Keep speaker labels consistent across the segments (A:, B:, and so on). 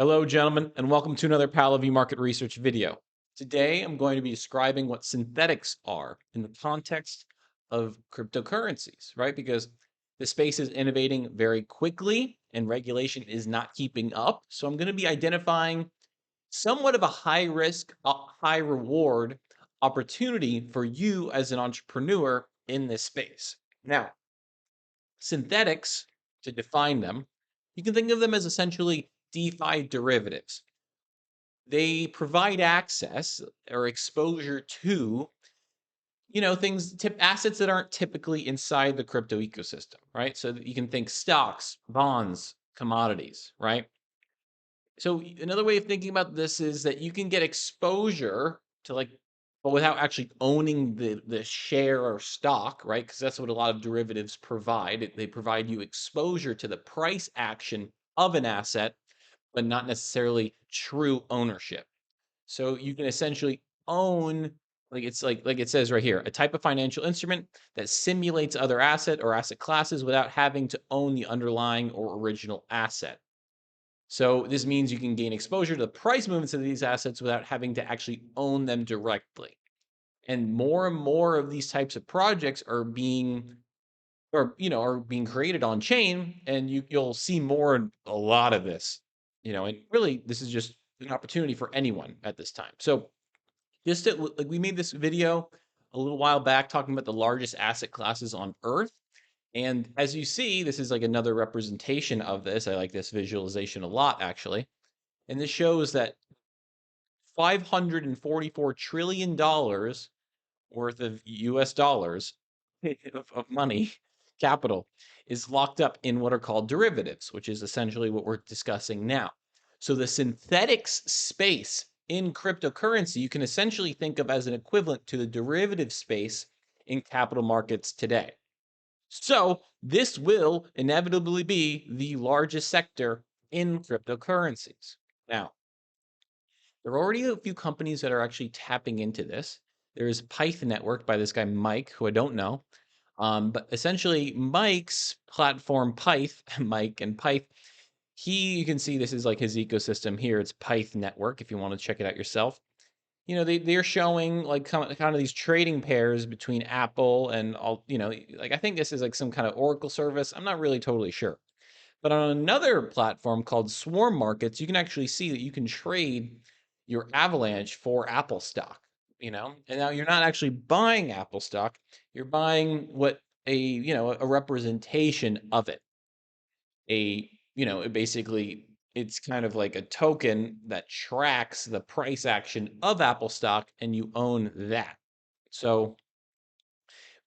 A: Hello, gentlemen, and welcome to another Pal of Market Research video. Today, I'm going to be describing what synthetics are in the context of cryptocurrencies, right? Because the space is innovating very quickly and regulation is not keeping up. So, I'm going to be identifying somewhat of a high risk, high reward opportunity for you as an entrepreneur in this space. Now, synthetics, to define them, you can think of them as essentially DeFi derivatives. They provide access or exposure to, things, assets that aren't typically inside the crypto ecosystem, right? So that you can think stocks, bonds, commodities, right? So another way of thinking about this is that you can get exposure to but without actually owning the share or stock, right? Because that's what a lot of derivatives provide. They provide you exposure to the price action of an asset, but not necessarily true ownership. So you can essentially own, like it says right here, a type of financial instrument that simulates other asset or asset classes without having to own the underlying or original asset. So this means you can gain exposure to the price movements of these assets without having to actually own them directly. And more of these types of projects are being created on chain, and you'll see a lot of this. And really this is just an opportunity for anyone at this time. So we made this video a little while back talking about the largest asset classes on earth. And as you see, this is like another representation of this. I like this visualization a lot, actually. And this shows that $544 trillion worth of US dollars of money, capital, is locked up in what are called derivatives, which is essentially what we're discussing now. So the synthetics space in cryptocurrency, you can essentially think of as an equivalent to the derivative space in capital markets today. So this will inevitably be the largest sector in cryptocurrencies. Now, there are already a few companies that are actually tapping into this. There is Pyth Network by this guy Mike, who I don't know. But essentially, Mike's platform, Pyth, Mike and Pyth, you can see this is like his ecosystem here. It's Pyth Network if you want to check it out yourself. They're showing like kind of these trading pairs between Apple and all, like I think this is like some kind of Oracle service. I'm not really totally sure. But on another platform called Swarm Markets, you can actually see that you can trade your Avalanche for Apple stock, and now you're not actually buying Apple stock, you're buying a representation of it. Basically it's kind of like a token that tracks the price action of Apple stock and you own that. So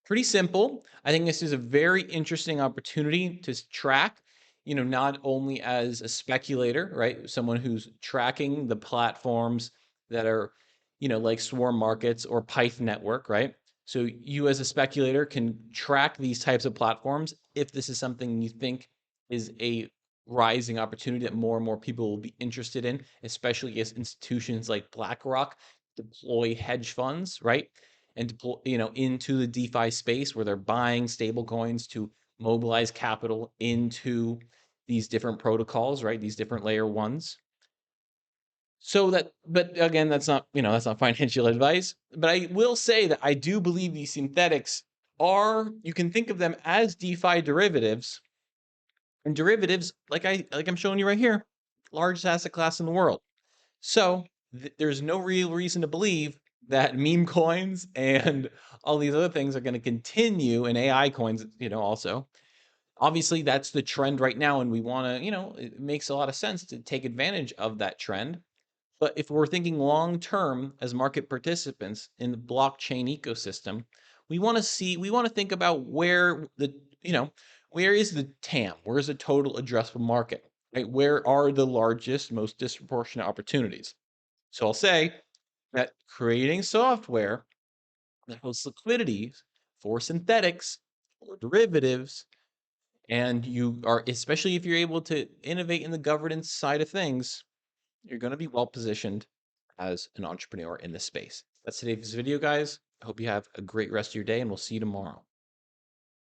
A: pretty simple. I think this is a very interesting opportunity to track, not only as a speculator, right? Someone who's tracking the platforms that are, like Swarm Markets or Pyth Network, right? So you as a speculator can track these types of platforms if this is something you think is a rising opportunity that more and more people will be interested in, especially as institutions like BlackRock deploy hedge funds, right? And deploy, into the DeFi space where they're buying stable coins to mobilize capital into these different protocols, right? These different layer ones. But again, that's not financial advice. But I will say that I do believe these synthetics you can think of them as DeFi derivatives. And derivatives, I'm showing you right here, largest asset class in the world. So there's no real reason to believe that meme coins and all these other things are going to continue, and AI coins, also. Obviously, that's the trend right now, and we want to, it makes a lot of sense to take advantage of that trend. But if we're thinking long term as market participants in the blockchain ecosystem, we want to think about where is the TAM? Where is the total addressable market? Right? Where are the largest, most disproportionate opportunities? So I'll say that creating software that hosts liquidity for synthetics or derivatives, and you are, especially if you're able to innovate in the governance side of things, you're going to be well positioned as an entrepreneur in this space. That's today's video, guys. I hope you have a great rest of your day, and we'll see you tomorrow.